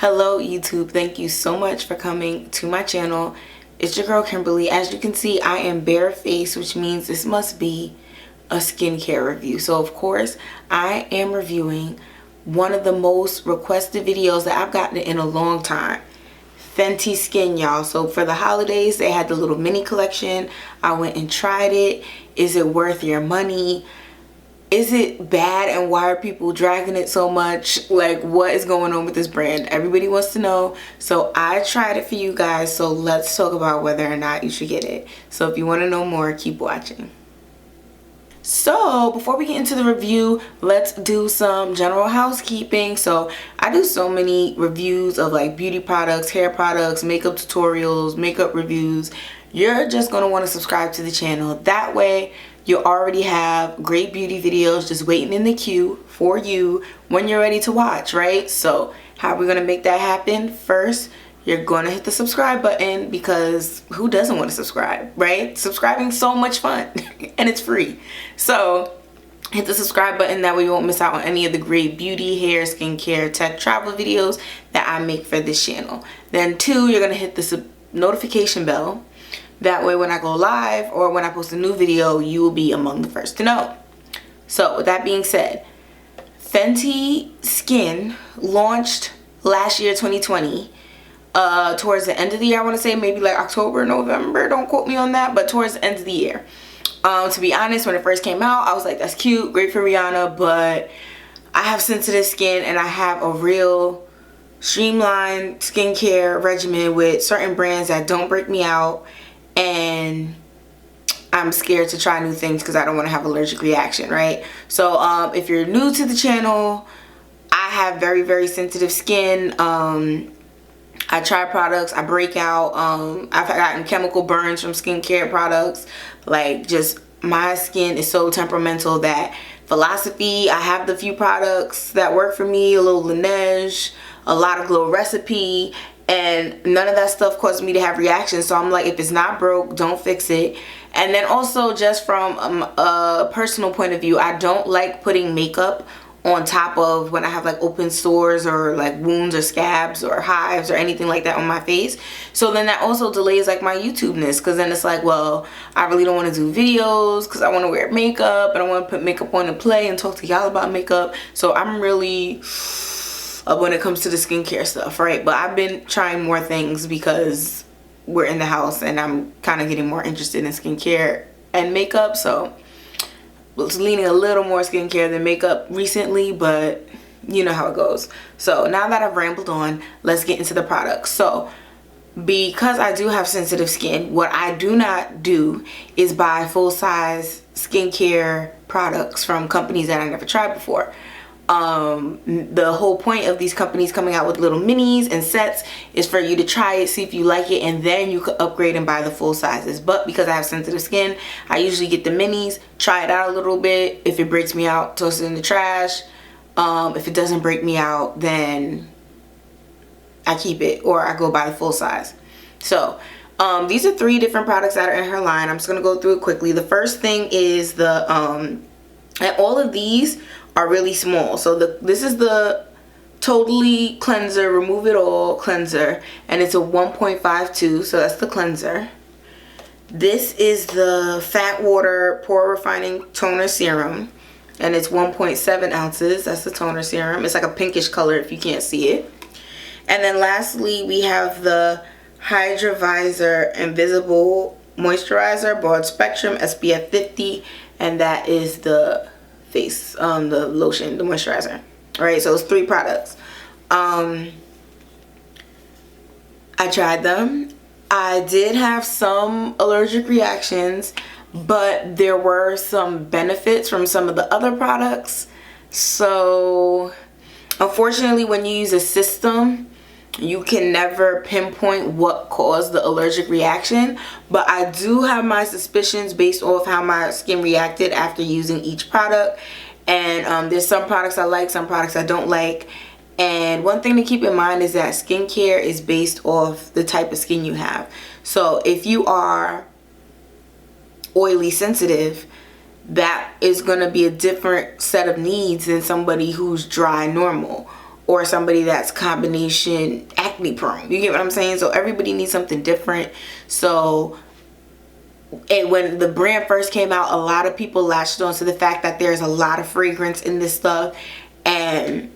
Hello YouTube, thank you so much for coming to my channel. It's your girl Kimberly. As you can see, I am barefaced, which means this must be a skincare review. So of course, I am reviewing one of the most requested videos that I've gotten in a long time. Fenty Skin, y'all. So for the holidays, they had the little mini collection. I went and tried it. Is it worth your money? Is it bad, and why are people dragging it so much? Like, what is going on with this brand? Everybody wants to know. So I tried it for you guys. So let's talk about whether or not you should get it. So if you want to know more, keep watching. So before we get into the review, let's do some general housekeeping. So I do so many reviews of like beauty products, hair products, makeup tutorials, makeup reviews. You're just going to want to subscribe to the channel. That way you already have great beauty videos just waiting in the queue for you when you're ready to watch, right? So how are we going to make that happen? First, you're going to hit the subscribe button, because who doesn't want to subscribe, right? Subscribing's so much fun and it's free. So hit the subscribe button. That way you won't miss out on any of the great beauty, hair, skincare, tech, travel videos that I make for this channel. Then two, you're going to hit the notification bell. That way when I go live or when I post a new video, you will be among the first to know. So with that being said, Fenty Skin launched last year, 2020. Towards the end of the year, I want to say maybe like October, November. Don't quote me on that, but towards the end of the year. To be honest, when it first came out, I was like, that's cute, great for Rihanna, but I have sensitive skin and I have a real streamlined skincare regimen with certain brands that don't break me out. And I'm scared to try new things because I don't want to have allergic reaction, right? So if you're new to the channel, I have very, very sensitive skin. I try products, I break out. I've gotten chemical burns from skincare products. Like, just my skin is so temperamental that Philosophy, I have the few products that work for me, a little Laneige, a lot of Glow Recipe, and none of that stuff caused me to have reactions. So I'm like, if it's not broke, don't fix it. And then also, just from a personal point of view, I don't like putting makeup on top of when I have like open sores or like wounds or scabs or hives or anything like that on my face. So then that also delays like my YouTube-ness, because then it's like, well, I really don't want to do videos because I want to wear makeup and I want to put makeup on and play and talk to y'all about makeup. So I'm really when it comes to the skincare stuff, right? But I've been trying more things because we're in the house and I'm kind of getting more interested in skincare and makeup. So was leaning a little more skincare than makeup recently, but you know how it goes. So now that I've rambled on, let's get into the products. So because I do have sensitive skin, what I do not do is buy full-size skincare products from companies that I never tried before. The whole point of these companies coming out with little minis and sets is for you to try it, see if you like it, and then you could upgrade and buy the full sizes. But because I have sensitive skin, I usually get the minis, try it out a little bit. If it breaks me out, toss it in the trash. If it doesn't break me out, then I keep it, or I go buy the full size. So these are 3 different products that are in her line. I'm just gonna go through it quickly. The first thing is the and all of these are really small. So this is the Totally Cleanser Remove It All Cleanser, and it's a 1.52, so that's the cleanser. This is the Fat Water Pore Refining Toner Serum, and it's 1.7 ounces. That's the toner serum. It's like a pinkish color if you can't see it. And then lastly, we have the Hydrovisor Invisible Moisturizer Broad Spectrum SPF 50, and that is the face, the lotion, the moisturizer. All right, so it's 3 products. I tried them. I did have some allergic reactions, but there were some benefits from some of the other products. So unfortunately, when you use a system, you can never pinpoint what caused the allergic reaction, but I do have my suspicions based off how my skin reacted after using each product. And there's some products I like, some products I don't like. And one thing to keep in mind is that skincare is based off the type of skin you have. So if you are oily sensitive, that is going to be a different set of needs than somebody who's dry normal. or somebody that's combination acne prone. You get what I'm saying? So everybody needs something different. So when the brand first came out, a lot of people latched on to the fact that there's a lot of fragrance in this stuff, and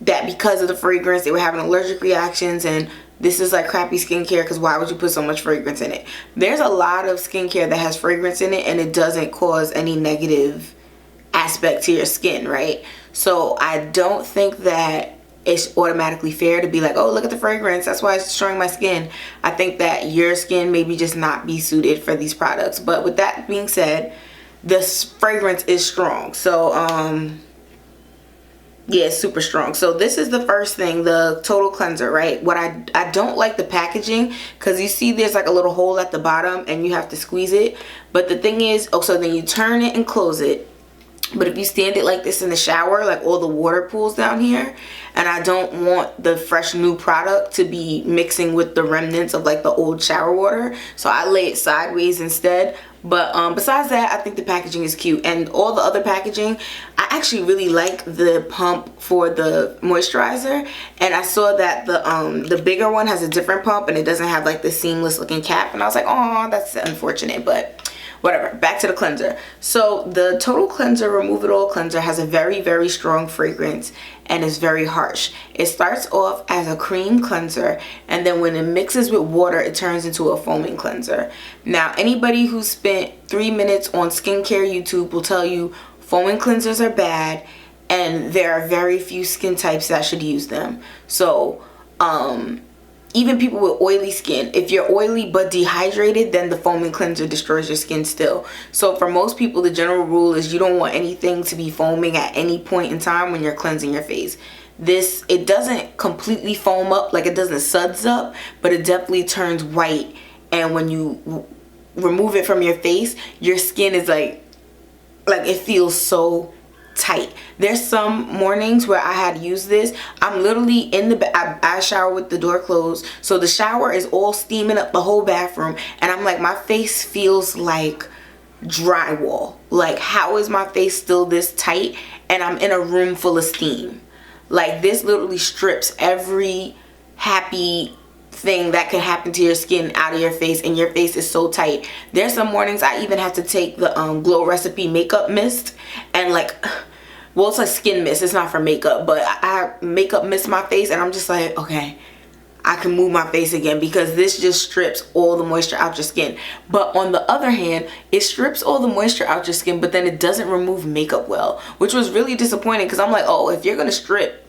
that because of the fragrance they were having allergic reactions, and this is like crappy skincare because why would you put so much fragrance in it? There's a lot of skincare that has fragrance in it and it doesn't cause any negative aspect to your skin, right? So I don't think that it's automatically fair to be like, oh, look at the fragrance, that's why it's destroying my skin. I think that your skin maybe just not be suited for these products. But with that being said, this fragrance is strong. So yeah, it's super strong. So this is the first thing, the total cleanser, right? What I don't like the packaging, because you see there's like a little hole at the bottom and you have to squeeze it. But the thing is, oh, so then you turn it and close it. But if you stand it like this in the shower, like all the water pools down here, and I don't want the fresh new product to be mixing with the remnants of like the old shower water, so I lay it sideways instead. But besides that, I think the packaging is cute, and all the other packaging, I actually really like the pump for the moisturizer. And I saw that the bigger one has a different pump and it doesn't have like the seamless looking cap, and I was like, oh, that's unfortunate, but whatever. Back to the cleanser. So the Total Cleanser Remove It All Cleanser has a very, very strong fragrance and is very harsh. It starts off as a cream cleanser, and then when it mixes with water, it turns into a foaming cleanser. Now, anybody who spent 3 minutes on skincare YouTube will tell you foaming cleansers are bad, and there are very few skin types that should use them. So, even people with oily skin, if you're oily but dehydrated, then the foaming cleanser destroys your skin still. So for most people, the general rule is you don't want anything to be foaming at any point in time when you're cleansing your face. It doesn't completely foam up, like it doesn't suds up, but it definitely turns white. And when you remove it from your face, your skin is like it feels so tight. There's some mornings where I had used this. I'm literally in I shower with the door closed, so the shower is all steaming up the whole bathroom, and I'm like, my face feels like drywall. Like, how is my face still this tight and I'm in a room full of steam? Like, this literally strips every happy thing that can happen to your skin out of your face, and your face is so tight. There's some mornings I even have to take the Glow Recipe makeup mist and well, it's like skin mist, it's not for makeup, but I makeup mist my face, and I'm just like, okay, I can move my face again, because this just strips all the moisture out your skin. But on the other hand, it strips all the moisture out your skin, but then it doesn't remove makeup well, which was really disappointing, because I'm like, oh, if you're gonna strip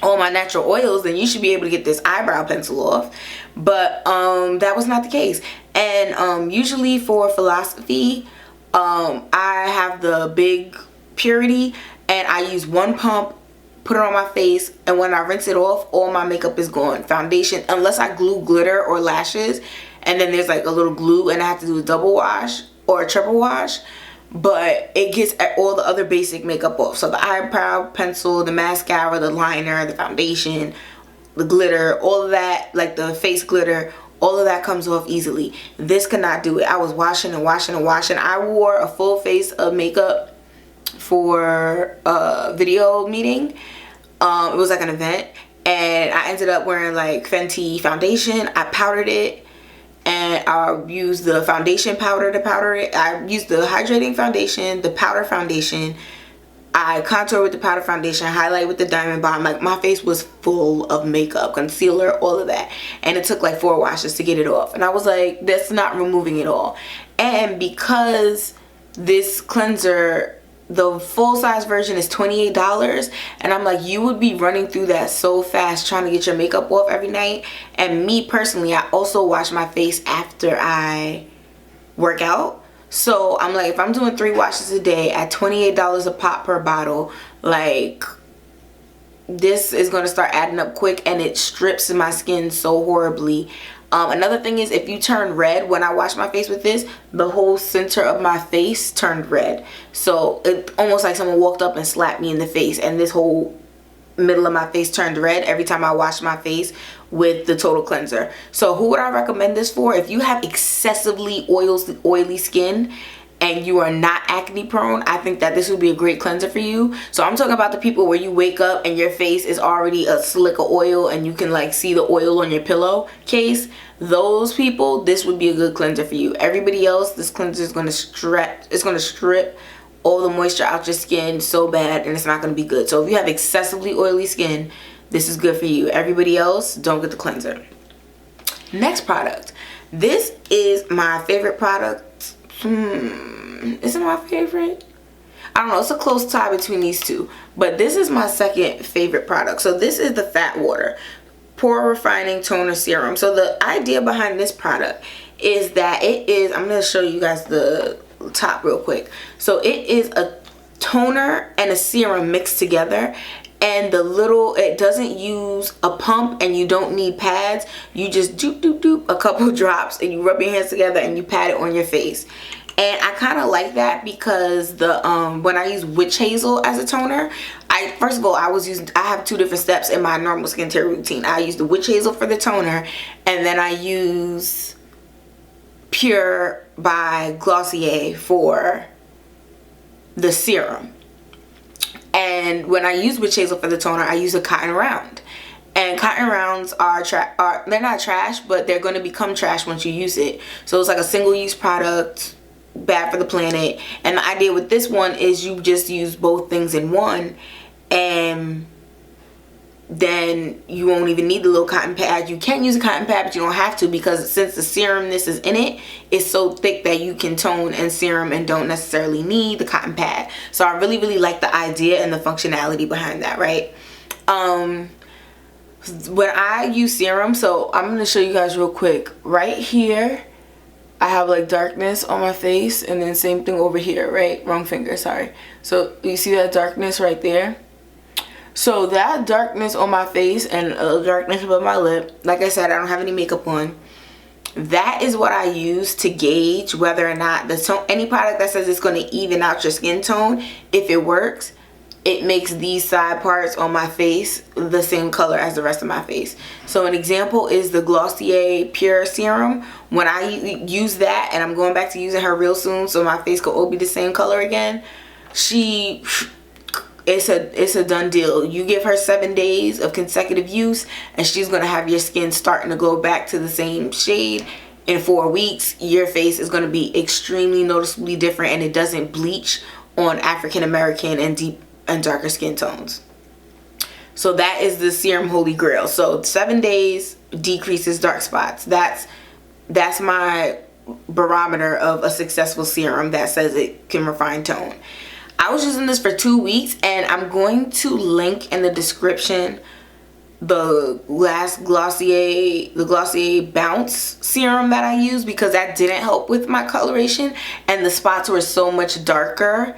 all my natural oils, then you should be able to get this eyebrow pencil off. But that was not the case. And usually for Philosophy, I have the big Purity, and I use one pump, put it on my face, and when I rinse it off, all my makeup is gone. Foundation, unless I glue glitter or lashes, and then there's like a little glue and I have to do a double wash or a triple wash, but it gets all the other basic makeup off. So the eyebrow pencil, the mascara, the liner, the foundation, the glitter, all of that, like the face glitter, all of that comes off easily. This could not do it. I was washing and washing and washing. I wore a full face of makeup for a video meeting. It was like an event, and I ended up wearing like Fenty foundation. I powdered it, and I used the foundation powder to powder it. I used the hydrating foundation, the powder foundation. I contour with the powder foundation, highlight with the diamond bomb. Like, my face was full of makeup, concealer, all of that, and it took like 4 washes to get it off. And I was like, that's not removing it all. And because this cleanser, the full size version is $28, and I'm like, you would be running through that so fast trying to get your makeup off every night. And me personally, I also wash my face after I work out. So I'm like, if I'm doing 3 washes a day at $28 a pop per bottle, like, this is going to start adding up quick, and it strips my skin so horribly. Another thing is, if you turn red, when I wash my face with this, the whole center of my face turned red. So it almost like someone walked up and slapped me in the face, and this whole middle of my face turned red every time I wash my face with the Total Cleanser. So who would I recommend this for? If you have excessively oily skin and you are not acne prone, I think that this would be a great cleanser for you. So I'm talking about the people where you wake up and your face is already a slick of oil and you can like see the oil on your pillowcase. Those people, this would be a good cleanser for you. Everybody else, this cleanser is going to strip all the moisture out your skin so bad, and it's not going to be good. So if you have excessively oily skin, this is good for you. Everybody else, don't get the cleanser. Next product. This is my favorite product. Is it my favorite? I don't know. It's a close tie between these two. But this is my second favorite product. So this is the Fat Water Pore Refining Toner Serum. So the idea behind this product is that it is, I'm going to show you guys the top real quick. So it is a toner and a serum mixed together. And it doesn't use a pump and you don't need pads. You just doop a couple drops and you rub your hands together and you pat it on your face. And I kind of like that because when I use witch hazel as a toner, first of all, I have two different steps in my normal skincare routine. I use the witch hazel for the toner, and then I use Pure by Glossier for the serum. And when I use witch hazel for the toner, I use a cotton round. And cotton rounds they're not trash, but they're going to become trash once you use it. So it's like a single-use product, bad for the planet. And the idea with this one is you just use both things in one, and then you won't even need the little cotton pad. You can use a cotton pad, but you don't have to, because since the serumness is in it, it's so thick that you can tone and serum and don't necessarily need the cotton pad. So I really, really like the idea and the functionality behind that, right? When I use serum, so I'm going to show you guys real quick. Right here, I have like darkness on my face, and then same thing over here, right? Wrong finger, sorry. So you see that darkness right there? So that darkness on my face and darkness above my lip, like I said, I don't have any makeup on. That is what I use to gauge whether or not the tone, any product that says it's going to even out your skin tone, if it works, it makes these side parts on my face the same color as the rest of my face. So an example is the Glossier Pure Serum. When I use that, and I'm going back to using her real soon so my face could all be the same color again, it's a done deal. You give her 7 days of consecutive use and she's going to have your skin starting to glow back to the same shade. In 4 weeks, your face is going to be extremely noticeably different, and it doesn't bleach on African American and deep and darker skin tones. So that is the serum holy grail. So 7 days decreases dark spots. That's my barometer of a successful serum that says it can refine tone. I was using this for 2 weeks, and I'm going to link in the description the Glossier Bounce serum that I used, because that didn't help with my coloration and the spots were so much darker.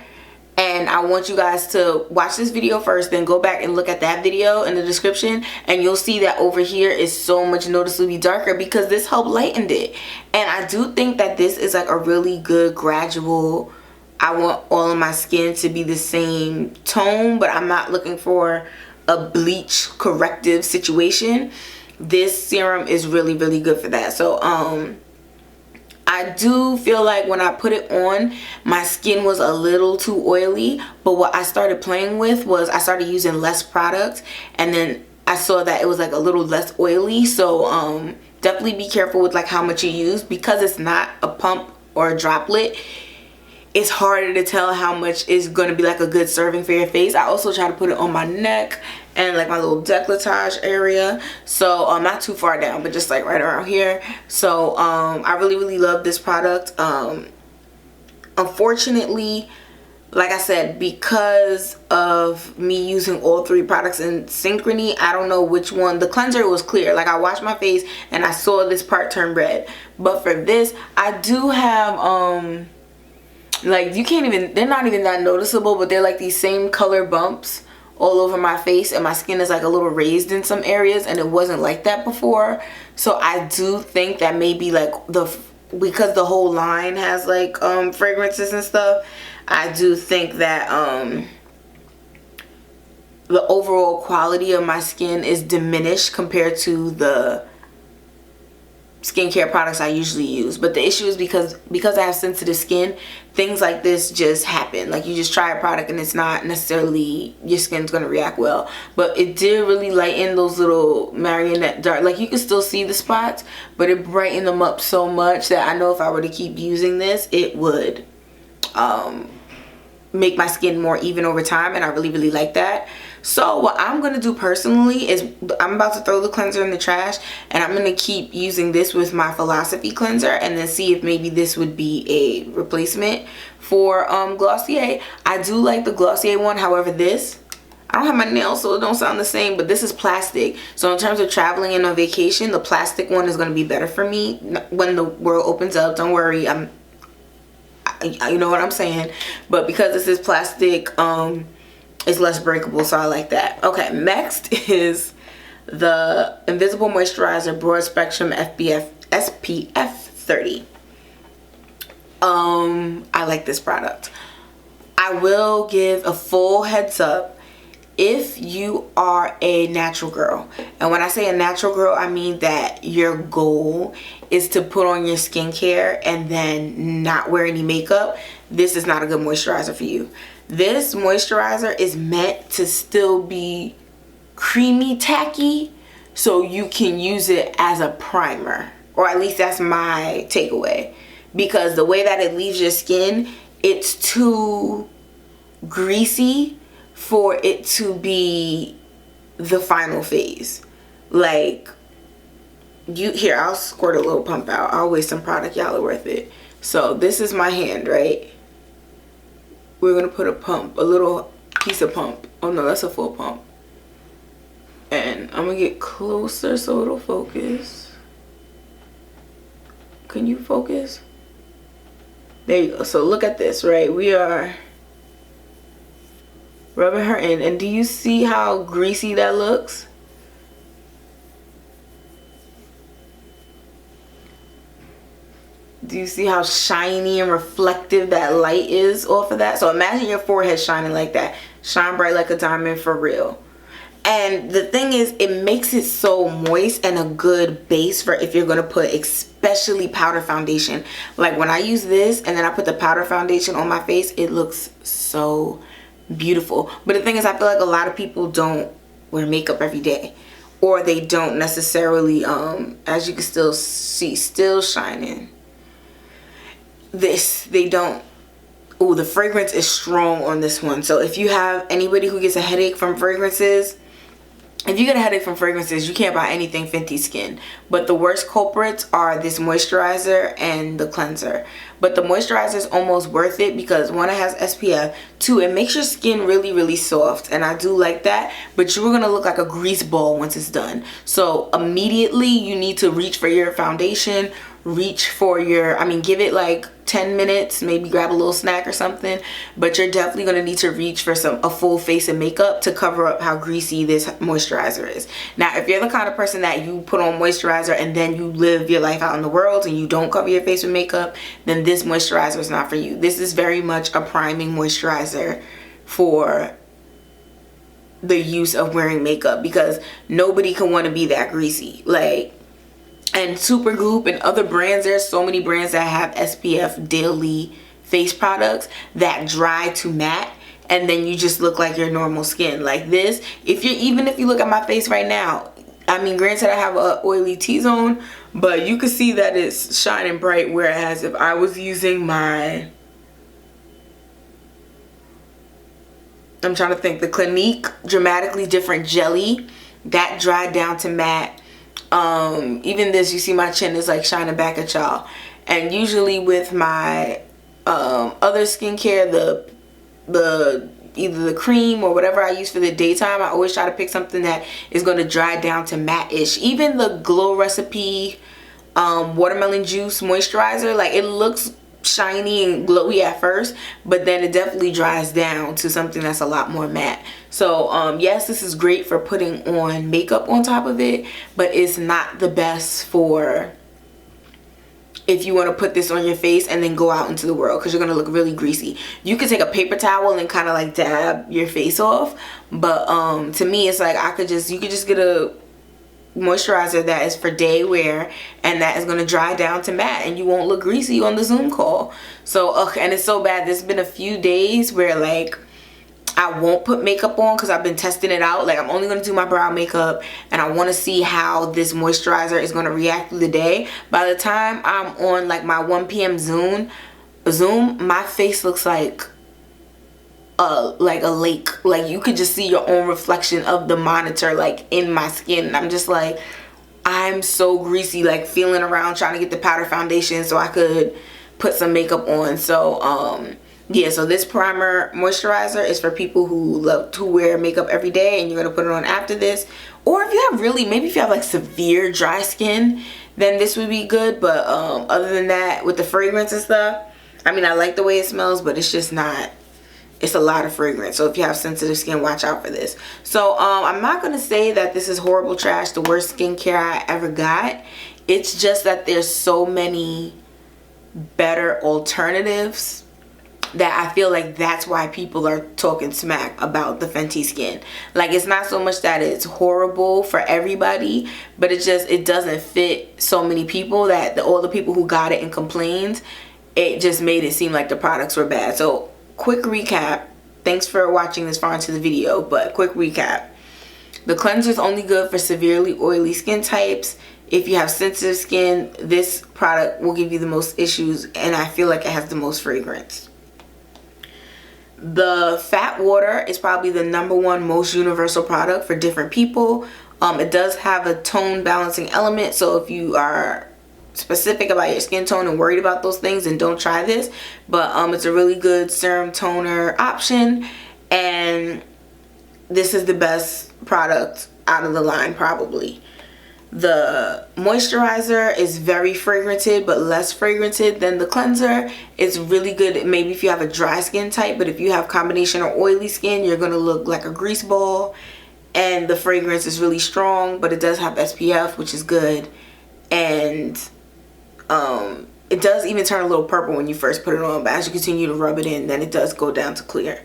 And I want you guys to watch this video first, then go back and look at that video in the description, and you'll see that over here is so much noticeably darker because this helped lighten it. And I do think that this is like a really good gradual, I want all of my skin to be the same tone, but I'm not looking for a bleach corrective situation. This serum is really, really good for that. So I do feel like when I put it on, my skin was a little too oily, but what I started playing with was I started using less product, and then I saw that it was like a little less oily. So definitely be careful with like how much you use, because it's not a pump or a droplet. It's harder to tell how much is going to be like a good serving for your face. I also try to put it on my neck and like my little décolletage area, so not too far down, but just like right around here. So I really, really love this product. Unfortunately, like I said, because of me using all 3 products in synchrony, I don't know which one. The cleanser was clear, like I washed my face and I saw this part turn red, but for this I do have like, you can't even, they're not even that noticeable, but they're like these same color bumps all over my face, and my skin is like a little raised in some areas, and it wasn't like that before. So I do think that maybe like because the whole line has like fragrances and stuff, I do think that the overall quality of my skin is diminished compared to the skincare products I usually use. But the issue is because I have sensitive skin, things like this just happen. Like you just try a product and it's not necessarily your skin's gonna react well. But it did really lighten those little marionette dark, like you can still see the spots, but it brightened them up so much that I know if I were to keep using this, it would make my skin more even over time, and I really like that. So what I'm gonna do personally is I'm about to throw the cleanser in the trash, and I'm gonna keep using this with my Philosophy cleanser and then see if maybe this would be a replacement for Glossier. I do like the Glossier one, however this, I don't have my nails so it don't sound the same, but this is plastic. So in terms of traveling and on vacation, the plastic one is gonna be better for me when the world opens up. Don't worry, you know what I'm saying. But because this is plastic, it's less breakable, so I like that. Okay, next is the Invisible Moisturizer Broad Spectrum SPF 30. I like this product. I will give a full heads up if you are a natural girl. And when I say a natural girl, I mean that your goal is to put on your skincare and then not wear any makeup. This is not a good moisturizer for you. This moisturizer is meant to still be creamy tacky so you can use it as a primer, or at least that's my takeaway, because the way that it leaves your skin, it's too greasy for it to be the final phase. Like, here, I'll squirt a little pump out. I'll waste some product, y'all are worth it. So this is my hand, right? We're gonna put a pump, a little piece of pump. Oh no, that's a full pump. And I'm gonna get closer so it'll focus. Can you focus? There you go. So look at this, right? We are rubbing her in, and do you see how greasy that looks? Do you see how shiny and reflective that light is off of that? So imagine your forehead shining like that. Shine bright like a diamond for real. And the thing is, it makes it so moist and a good base for if you're gonna put especially powder foundation. Like when I use this and then I put the powder foundation on my face, it looks so beautiful. But the thing is, I feel like a lot of people don't wear makeup every day, or they don't necessarily, as you can still see, still shining. This, they don't. Oh, the fragrance is strong on this one. So if you have anybody who gets a headache from fragrances, if you get a headache from fragrances, you can't buy anything Fenty Skin. But the worst culprits are this moisturizer and the cleanser. But the moisturizer is almost worth it because one, it has SPF. Two, it makes your skin really soft. And I do like that. But you're going to look like a grease ball once it's done. So immediately you need to reach for your foundation. Reach for your, give it like 10 minutes, maybe grab a little snack or something, but you're definitely going to need to reach for a full face of makeup to cover up how greasy this moisturizer is. Now, if you're the kind of person that you put on moisturizer and then you live your life out in the world and you don't cover your face with makeup, then this moisturizer is not for you. This is very much a priming moisturizer for the use of wearing makeup, because nobody can want to be that greasy. Like, and Supergoop and other brands, there's so many brands that have SPF daily face products that dry to matte, and then you just look like your normal skin. Like this, even if you look at my face right now, granted I have a oily T-zone, but you can see that it's shining bright, whereas if I was using my, I'm trying to think, the Clinique Dramatically Different Jelly, that dried down to matte. Even this, you see my chin is like shining back at y'all. And usually with my other skincare, the either the cream or whatever I use for the daytime, I always try to pick something that is going to dry down to matte-ish. Even the Glow Recipe watermelon juice moisturizer, like it looks shiny and glowy at first, but then it definitely dries down to something that's a lot more matte. So yes, this is great for putting on makeup on top of it, but it's not the best for if you want to put this on your face and then go out into the world, because you're gonna look really greasy. You could take a paper towel and kind of like dab your face off, but to me it's like you could just get a moisturizer that is for day wear, and that is going to dry down to matte, and you won't look greasy on the Zoom call. So and it's so bad, there's been a few days where like I won't put makeup on because I've been testing it out. Like I'm only going to do my brow makeup, and I want to see how this moisturizer is going to react through the day. By the time I'm on like my 1 p.m. Zoom, my face looks like a lake. Like you could just see your own reflection of the monitor like in my skin, and I'm just like, I'm so greasy, like feeling around trying to get the powder foundation so I could put some makeup on. So yeah, so this primer moisturizer is for people who love to wear makeup every day, and you're gonna put it on after this. Or if you have maybe if you have like severe dry skin, then this would be good. But other than that, with the fragrance and stuff, I mean, I like the way it smells, but it's just not, it's a lot of fragrance. So if you have sensitive skin, watch out for this. So I'm not gonna say that this is horrible trash, the worst skincare I ever got. It's just that there's so many better alternatives that I feel like that's why people are talking smack about the Fenty Skin. Like it's not so much that it's horrible for everybody, but it doesn't fit so many people that all the people who got it and complained, it just made it seem like the products were bad. So quick recap. Thanks for watching this far into the video, but quick recap. The cleanser is only good for severely oily skin types. If you have sensitive skin, this product will give you the most issues, and I feel like it has the most fragrance. The fat water is probably the #1 most universal product for different people. It does have a tone balancing element, so if you are specific about your skin tone and worried about those things, then don't try this. But it's a really good serum toner option, and this is the best product out of the line probably. The moisturizer is very fragranted, but less fragranted than the cleanser. It's really good maybe if you have a dry skin type, but if you have combination or oily skin, you're gonna look like a grease ball. And the fragrance is really strong, but it does have SPF, which is good. And it does even turn a little purple when you first put it on, but as you continue to rub it in, then it does go down to clear.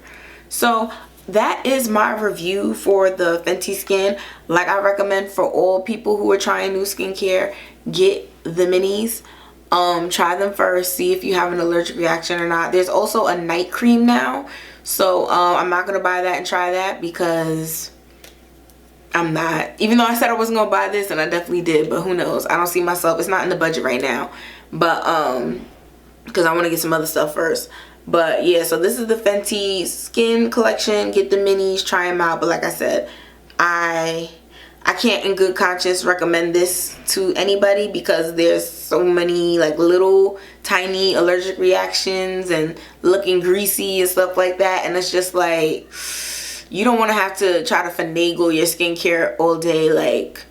So that is my review for the Fenty Skin. Like I recommend for all people who are trying new skincare, get the minis. Try them first, see if you have an allergic reaction or not. There's also a night cream now, so I'm not gonna buy that and try that because I'm not, even though I said I wasn't gonna buy this, and I definitely did, but who knows. I don't see myself, it's not in the budget right now, but because I want to get some other stuff first. But yeah, so this is the Fenty Skin collection. Get the minis, try them out. But like I said, I can't in good conscience recommend this to anybody because there's so many like little tiny allergic reactions and looking greasy and stuff like that, and it's just like, you don't want to have to try to finagle your skincare all day. Like,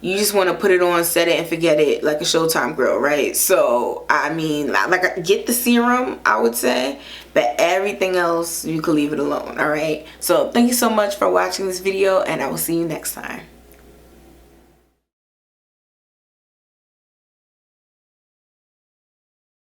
you just want to put it on, set it, and forget it, like a Showtime girl, right? So I mean, like, get the serum, I would say, but everything else you could leave it alone. All right, so thank you so much for watching this video, and I will see you next time.